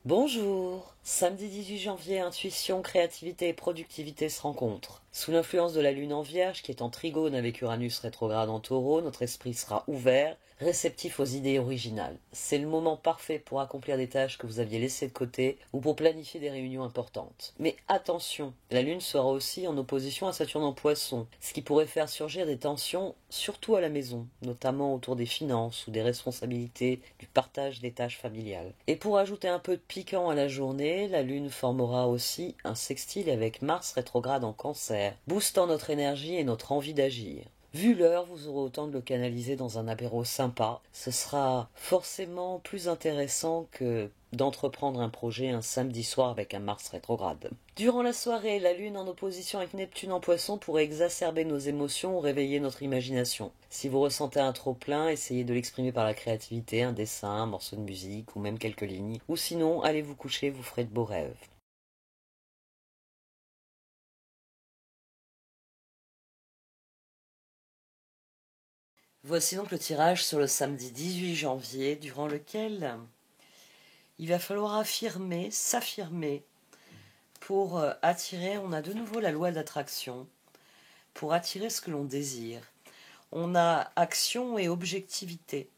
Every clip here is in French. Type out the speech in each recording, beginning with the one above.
Bonjour, samedi 18 janvier, intuition, créativité et productivité se rencontrent. Sous l'influence de la lune en Vierge, qui est en trigone avec Uranus rétrograde en Taureau, notre esprit sera ouvert, réceptif aux idées originales. C'est le moment parfait pour accomplir des tâches que vous aviez laissées de côté ou pour planifier des réunions importantes. Mais attention, la lune sera aussi en opposition à Saturne en Poisson, ce qui pourrait faire surgir des tensions, surtout à la maison, notamment autour des finances ou des responsabilités, du partage des tâches familiales. Et pour ajouter un peu de piquant à la journée, la lune formera aussi un sextile avec Mars rétrograde en Cancer, boostant notre énergie et notre envie d'agir. Vu l'heure, vous aurez autant de le canaliser dans un apéro sympa. Ce sera forcément plus intéressant que d'entreprendre un projet un samedi soir avec un Mars rétrograde. Durant la soirée, la Lune en opposition avec Neptune en Poisson pourrait exacerber nos émotions ou réveiller notre imagination. Si vous ressentez un trop-plein, essayez de l'exprimer par la créativité, un dessin, un morceau de musique ou même quelques lignes. Ou sinon, allez vous coucher, vous ferez de beaux rêves. Voici donc le tirage sur le samedi 18 janvier, durant lequel il va falloir affirmer, s'affirmer pour attirer, on a de nouveau la loi d'attraction, pour attirer ce que l'on désire. On a action et objectivité.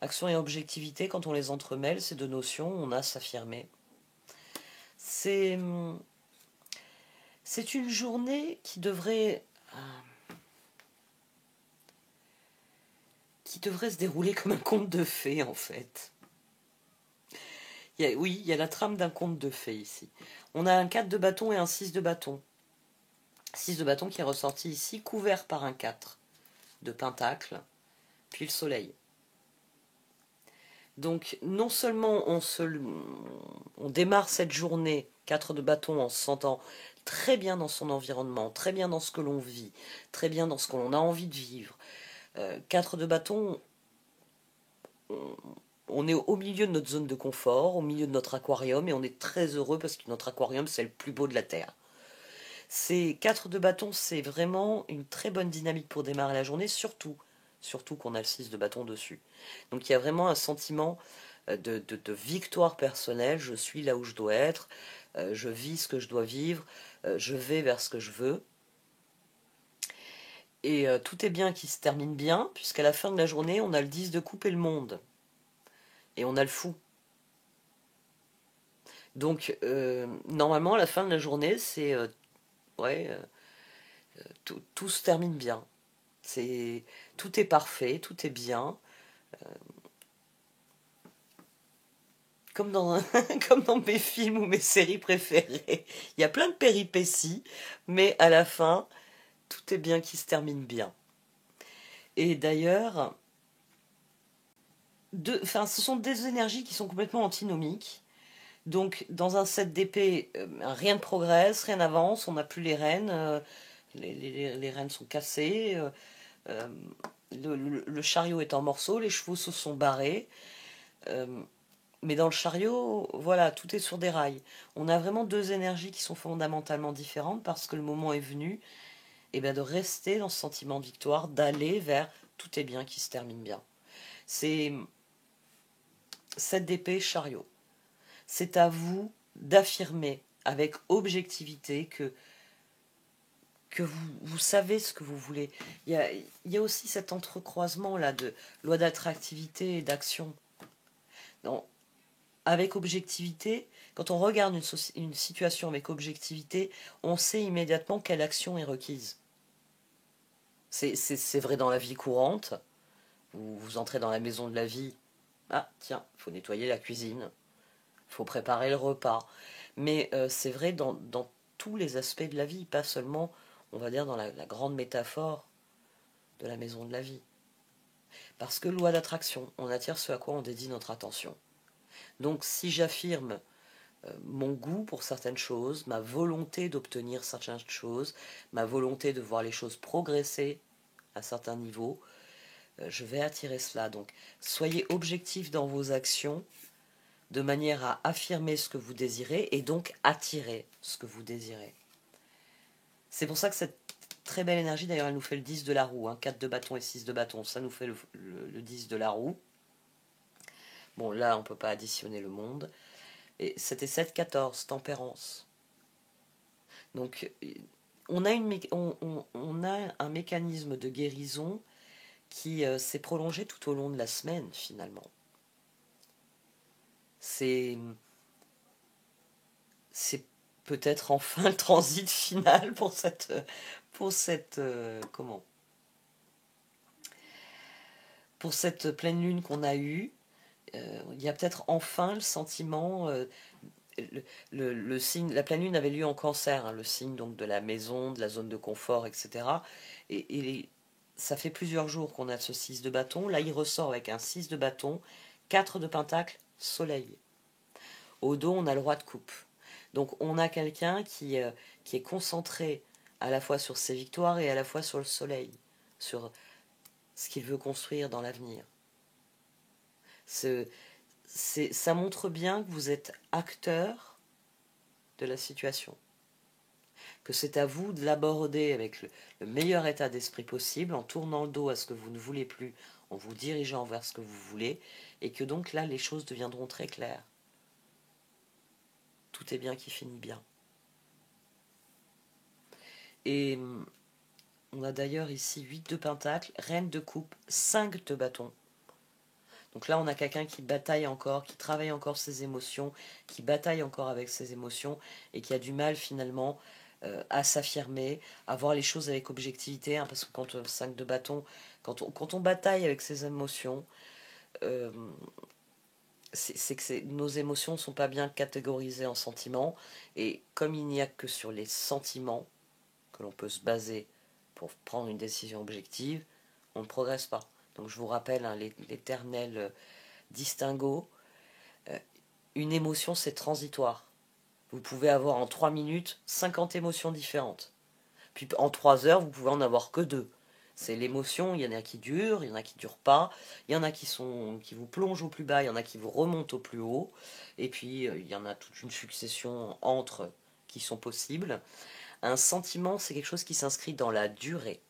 Action et objectivité, quand on les entremêle, ces deux notions, on a s'affirmer. C'est une journée qui devrait se dérouler comme un conte de fées, en fait. Oui, il y a la trame d'un conte de fées ici. On a un 4 de bâton et un 6 de bâton. 6 de bâton qui est ressorti ici, couvert par un 4 de pentacle, puis le soleil. Donc non seulement on démarre cette journée 4 de bâton en se sentant très bien dans son environnement, très bien dans ce que l'on vit, très bien dans ce que l'on a envie de vivre. 4 de bâton, on est au milieu de notre zone de confort, au milieu de notre aquarium, et on est très heureux parce que notre aquarium, c'est le plus beau de la Terre. Ces 4 de bâton, c'est vraiment une très bonne dynamique pour démarrer la journée, surtout qu'on a le 6 de bâton dessus. Donc il y a vraiment un sentiment de victoire personnelle, je suis là où je dois être, je vis ce que je dois vivre, je vais vers ce que je veux. Et tout est bien qui se termine bien, puisqu'à la fin de la journée, on a le 10 de coupe et le monde. Et on a le fou. Donc, normalement, à la fin de la journée, c'est... tout se termine bien. Tout est parfait, tout est bien. Comme dans, comme dans mes films ou mes séries préférées. Il y a plein de péripéties, mais à la fin, tout est bien qui se termine bien. Et d'ailleurs, ce sont des énergies qui sont complètement antinomiques. Donc, dans un 7 d'épée, rien ne progresse, rien n'avance, on n'a plus les rênes, les rênes sont cassées, euh, le chariot est en morceaux, les chevaux se sont barrés. Mais dans le chariot, voilà, tout est sur des rails. On a vraiment deux énergies qui sont fondamentalement différentes parce que le moment est venu de rester dans ce sentiment de victoire, d'aller vers tout est bien qui se termine bien. C'est cette d'épée chariot. C'est à vous d'affirmer avec objectivité que vous savez ce que vous voulez. Il y a aussi cet entrecroisement là de loi d'attractivité et d'action. Avec objectivité, quand on regarde une situation avec objectivité, on sait immédiatement quelle action est requise. C'est vrai dans la vie courante. Vous entrez dans la maison de la vie. Ah, tiens, il faut nettoyer la cuisine. Il faut préparer le repas. Mais c'est vrai dans tous les aspects de la vie, pas seulement, on va dire, dans la grande métaphore de la maison de la vie. Parce que loi d'attraction, on attire ce à quoi on dédie notre attention. Donc si j'affirme mon goût pour certaines choses, ma volonté d'obtenir certaines choses, ma volonté de voir les choses progresser à certains niveaux, je vais attirer cela. Donc soyez objectif dans vos actions de manière à affirmer ce que vous désirez et donc attirer ce que vous désirez. C'est pour ça que cette très belle énergie, d'ailleurs elle nous fait le 10 de la roue, 4 de bâton et 6 de bâton, ça nous fait le 10 de la roue. Bon là on ne peut pas additionner le monde. Et c'était 7-14, tempérance. Donc, on a un mécanisme de guérison qui s'est prolongé tout au long de la semaine, finalement. C'est peut-être enfin le transit final pour cette pleine lune qu'on a eue. Il y a peut-être enfin le sentiment, le signe, la pleine lune avait lieu en Cancer, hein, le signe donc de la maison, de la zone de confort, etc. Et ça fait plusieurs jours qu'on a ce 6 de bâton. Là, il ressort avec un 6 de bâton, 4 de pentacle, soleil. Au dos, on a le roi de coupe. Donc on a quelqu'un qui est concentré à la fois sur ses victoires et à la fois sur le soleil, sur ce qu'il veut construire dans l'avenir. Ça montre bien que vous êtes acteur de la situation, que c'est à vous de l'aborder avec le meilleur état d'esprit possible, en tournant le dos à ce que vous ne voulez plus, en vous dirigeant vers ce que vous voulez, et que donc là, les choses deviendront très claires. Tout est bien qui finit bien. Et on a d'ailleurs ici 8 de pentacle, reine de coupe, 5 de bâton. Donc là, on a quelqu'un qui bataille encore, qui travaille encore ses émotions, qui bataille encore avec ses émotions et qui a du mal finalement à s'affirmer, à voir les choses avec objectivité. Hein, parce que quand 5 de bâton, quand on bataille avec ses émotions, euh, c'est que nos émotions ne sont pas bien catégorisées en sentiments. Et comme il n'y a que sur les sentiments que l'on peut se baser pour prendre une décision objective, on ne progresse pas. Donc je vous rappelle hein, l'éternel distinguo. Une émotion, c'est transitoire. Vous pouvez avoir en 3 minutes 50 émotions différentes. Puis en 3 heures, vous pouvez en avoir que 2. C'est l'émotion, il y en a qui durent, il y en a qui ne durent pas, il y en a qui vous plongent au plus bas, il y en a qui vous remontent au plus haut, et puis il y en a toute une succession entre qui sont possibles. Un sentiment, c'est quelque chose qui s'inscrit dans la durée.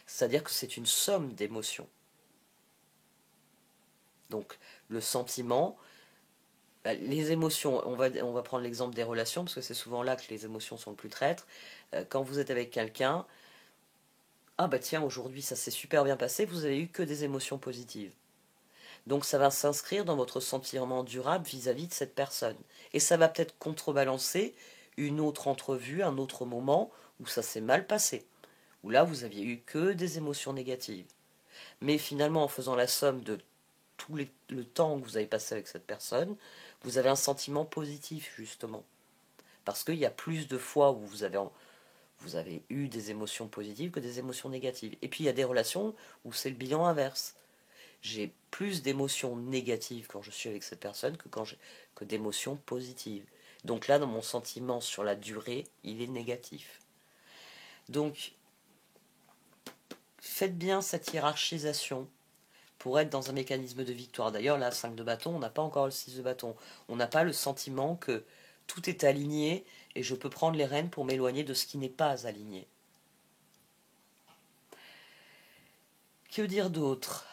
C'est-à-dire que c'est une somme d'émotions. Donc le sentiment, les émotions, on va prendre l'exemple des relations, parce que c'est souvent là que les émotions sont le plus traîtres. Quand vous êtes avec quelqu'un, ah bah tiens, aujourd'hui ça s'est super bien passé, vous avez eu que des émotions positives. Donc ça va s'inscrire dans votre sentiment durable vis-à-vis de cette personne. Et ça va peut-être contrebalancer une autre entrevue, un autre moment où ça s'est mal passé, où là vous aviez eu que des émotions négatives. Mais finalement, en faisant la somme de le temps que vous avez passé avec cette personne, vous avez un sentiment positif, justement. Parce qu'il y a plus de fois où vous avez eu des émotions positives que des émotions négatives. Et puis il y a des relations où c'est le bilan inverse. J'ai plus d'émotions négatives quand je suis avec cette personne que d'émotions positives. Donc là, dans mon sentiment sur la durée, il est négatif. Donc, faites bien cette hiérarchisation pour être dans un mécanisme de victoire. D'ailleurs, là, 5 de bâton, on n'a pas encore le 6 de bâton. On n'a pas le sentiment que tout est aligné et je peux prendre les rênes pour m'éloigner de ce qui n'est pas aligné. Que dire d'autre?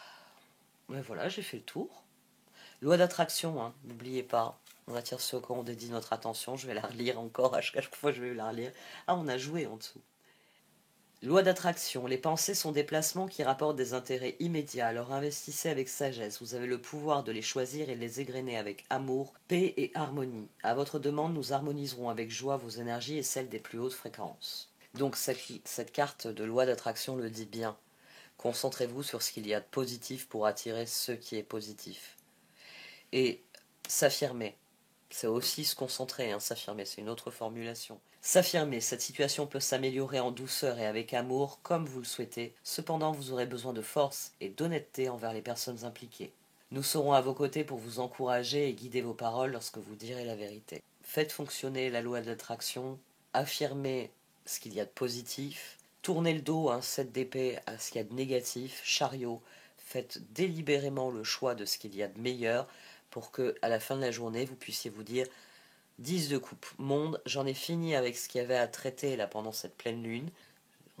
Ben voilà, j'ai fait le tour. Loi d'attraction, hein, n'oubliez pas. On attire ce auquel on dédie notre attention. Je vais la relire encore à chaque fois je vais la relire. Ah, on a joué en dessous. Loi d'attraction. Les pensées sont des placements qui rapportent des intérêts immédiats. Alors investissez avec sagesse. Vous avez le pouvoir de les choisir et de les égrener avec amour, paix et harmonie. À votre demande, nous harmoniserons avec joie vos énergies et celles des plus hautes fréquences. Donc cette carte de loi d'attraction le dit bien. Concentrez-vous sur ce qu'il y a de positif pour attirer ce qui est positif. Et s'affirmer. C'est aussi se concentrer, hein, s'affirmer, c'est une autre formulation. S'affirmer, cette situation peut s'améliorer en douceur et avec amour, comme vous le souhaitez. Cependant, vous aurez besoin de force et d'honnêteté envers les personnes impliquées. Nous serons à vos côtés pour vous encourager et guider vos paroles lorsque vous direz la vérité. Faites fonctionner la loi de l'attraction, affirmez ce qu'il y a de positif, tournez le dos, 7 d'épée, à ce qu'il y a de négatif, chariot, faites délibérément le choix de ce qu'il y a de meilleur pour que, à la fin de la journée, vous puissiez vous dire 10 de coupe. Monde, j'en ai fini avec ce qu'il y avait à traiter là pendant cette pleine lune.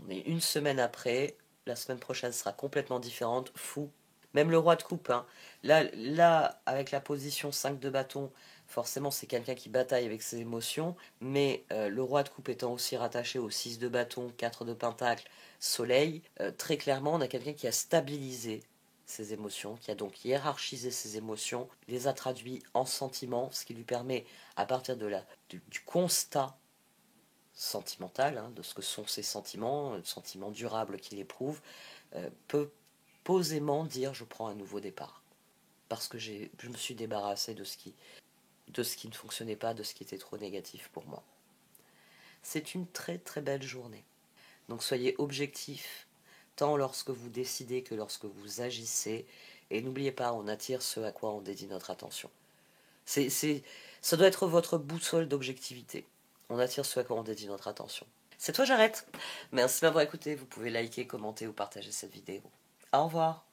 On est une semaine après. La semaine prochaine sera complètement différente. Fou. Même le roi de coupe. Hein. Là, avec la position 5 de bâton, forcément c'est quelqu'un qui bataille avec ses émotions, mais le roi de coupe étant aussi rattaché au 6 de bâton, 4 de pentacle, soleil, très clairement on a quelqu'un qui a stabilisé ses émotions, qui a donc hiérarchisé ses émotions, les a traduits en sentiments, ce qui lui permet, à partir du constat sentimental, hein, de ce que sont ses sentiments, sentiments durables qu'il éprouve, peut posément dire je prends un nouveau départ. Parce que je me suis débarrassé de ce qui ne fonctionnait pas, de ce qui était trop négatif pour moi. C'est une très très belle journée. Donc soyez objectifs, tant lorsque vous décidez que lorsque vous agissez, et n'oubliez pas, on attire ce à quoi on dédie notre attention. Ça doit être votre boussole d'objectivité. On attire ce à quoi on dédie notre attention. C'est toi, j'arrête. Merci d'avoir écouté. Vous pouvez liker, commenter ou partager cette vidéo. Au revoir.